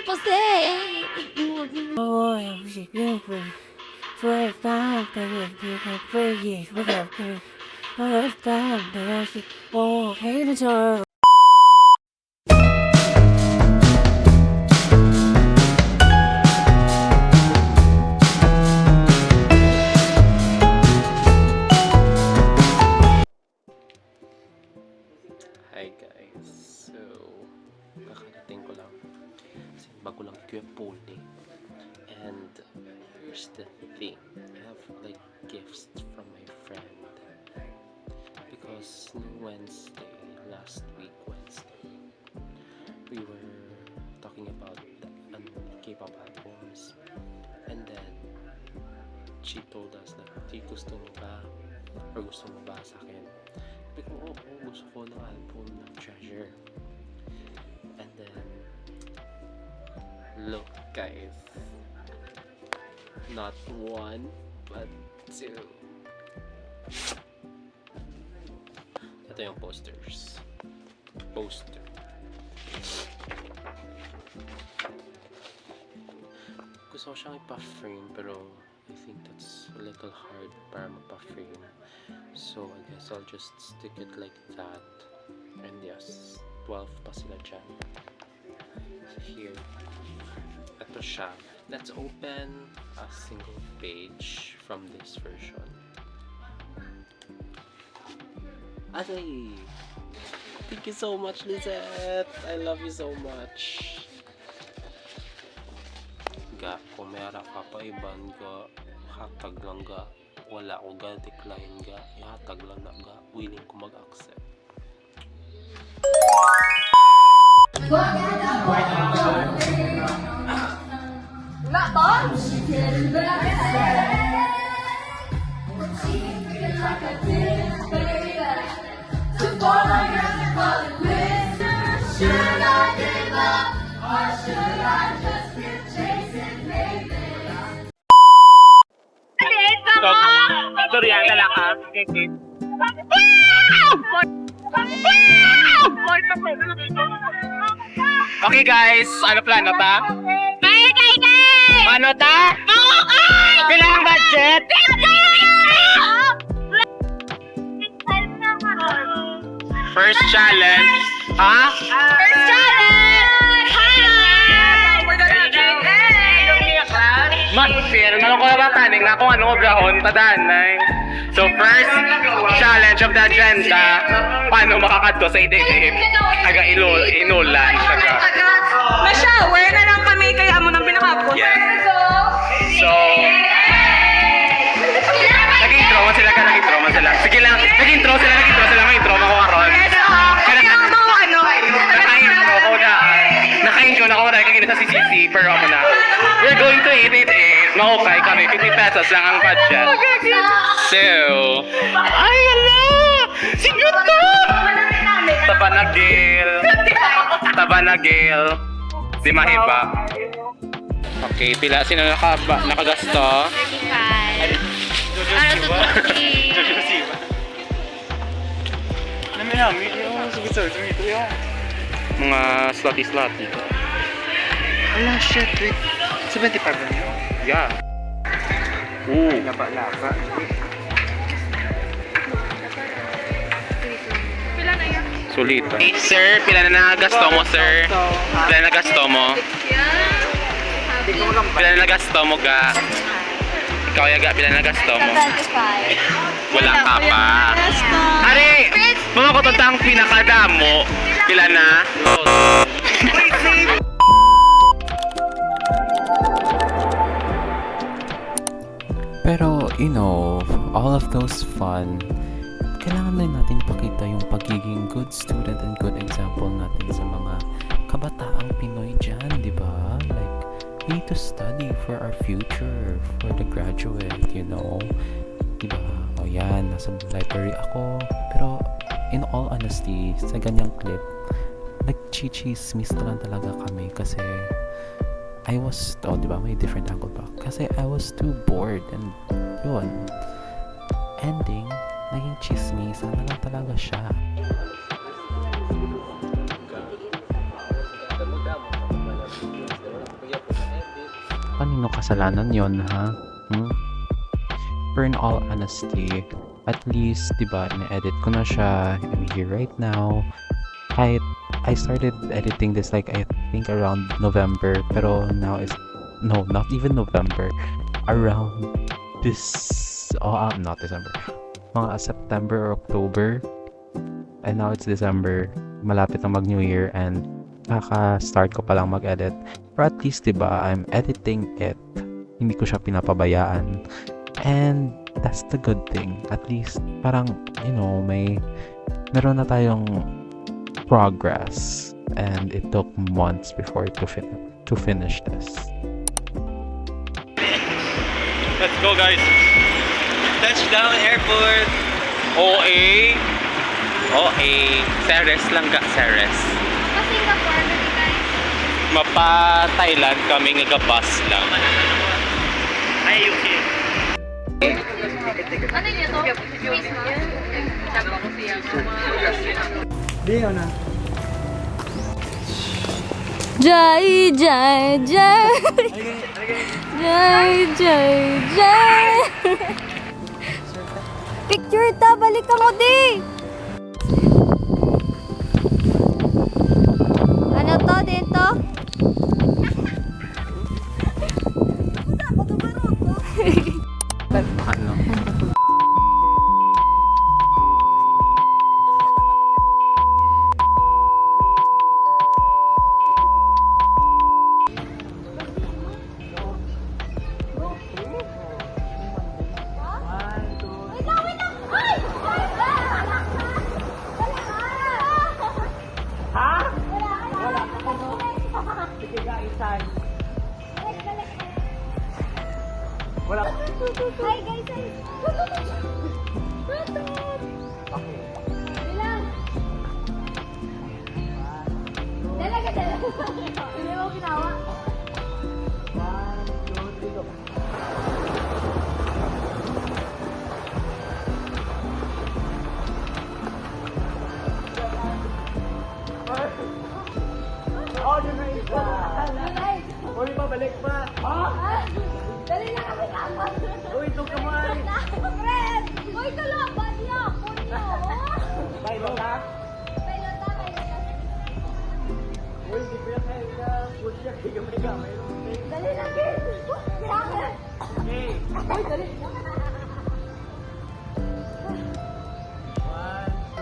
people say. Oh, I was different. For a time, that was different. For years, we got different. For a time, that was different. Oh, hey, the time. Hi guys, so kakarating ko lang kasi bago lang ko yung puli. And here's the thing, I have like gifts from my friend because Wednesday, last week Wednesday, we were talking about the K-pop albums, and then she told us that gusto mo ba or gusto mo ba sa akin. Sabi ko, oo, gusto ko ng album ng Treasure. And then, look guys, not one, but two. Ito yung posters. Poster. Gusto ko siyang ipa-frame pero I think that's a little hard para mapa-frame. So I guess I'll just stick it like that. And yes, 12 pa sila dyan. So here, ito siya. Let's open a single page from this version. Aray! Thank you so much, Lizette! I love you so much! Ga, kung mayara ka pa iban ga, hatag lang ga, wala ko ga, decline ga, ihatag lang na ga, willing ko mag-accept. Should I give up or should I just keep chasing, baby? Durian ka lang ha. Okay guys, ano plano ta? Ano ta? Bilang ang budget? First challenge. Ha? First challenge! Hi! Mas-feel, ko ba taning na kung ano obrahon, tadanay. So first challenge of the agenda, paano makakadto sa ididib? Aga inulan. Ma-shower na lang kami kaya mo nang pinakapos. Yeah. So, nag-intro man sila. Sige lang, nag-intro sila, mag-intro ako karon. Naka-intro na ako na kagina sa CCC, pero ako na. We're going to eat it. Mahukay kami, 50 pesos lang ang budget. So, ay ala! Sigot to! Tabanagil. Di mahiba. Okay, pila sino nakagasto? 35. Para to 50. Mga slotty. Ala, shit, wait. 75 ba niyo? Yeah. Ooh. Laba-laba. Sulit. Sir, pila na nagasto mo, sir? Pila na nagasto mo? Pila na nagasto mo, ga? Ikaw, yaga, pila na nagasto mo? 25. Wala ka pa. Ari! Mga kututang pinakadamo. Pila na? Pero, you know, all of those fun, kailangan din natin pakita yung pagiging good student and good example natin sa mga kabataang Pinoy dyan, di ba? Like, we need to study for our future, for the graduate, you know? Di ba? O yan, nasa library ako. Pero, in all honesty, sa ganyang clip, nag-chichismis na lang talaga kami kasi I was, di ba, may different angle pa. Kasi I was too bored and yun, ending, naging chismisan na lang talaga siya. Kanino kasalanan yon ha? Hmm? For in all honesty, at least, di ba, ina-edit ko na siya. I'm here right now. I started editing this like I think around November, pero now is no, not even November. Around not December. Mga September or October. And now it's December. Malapit na mag-New Year and kaka-start ko pa lang mag-edit. But at least, diba, I'm editing it. Hindi ko siya pinapabayaan. And that's the good thing. At least, parang, you know, meron na tayong progress. And it took months before to finish this. Let's go, guys. Touchdown airport! OA. Ceres lang ka, Ceres. Pa Singapore, baby guys. Mapa Thailand kami nga bus lang. Ay, okay. Ano yun to? Face mask? Sabi ko siya. Jai, jai, jai. Jai, jai, jai. Picture ta, balik ka mo di. Ano to dito? Ano? Hi guys, hi. Okay. Bilang. Dalaga. Hindi mo ginawa. 1, 2, 3, go. Uy, pabalik pa! Dali na kami kapag. Uy, ito kamay! Fred! Uy, kalaban niya! Punyo! Bailo ka? Pailota. Uy, di ba kayo ka? Pusya, gamay-gamay. Dali na, kid! Okay. Uy, dali! 1, 2,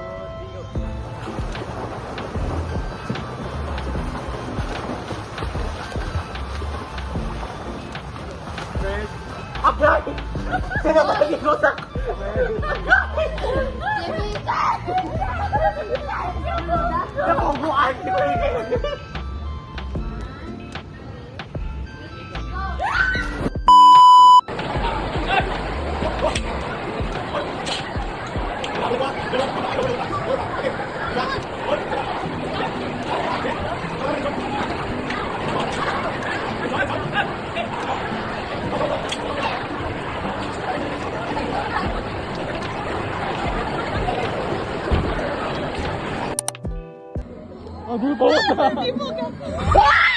3, go. Agay! Sinabali ko sa... Nakubuan ko eh! Di mo ka.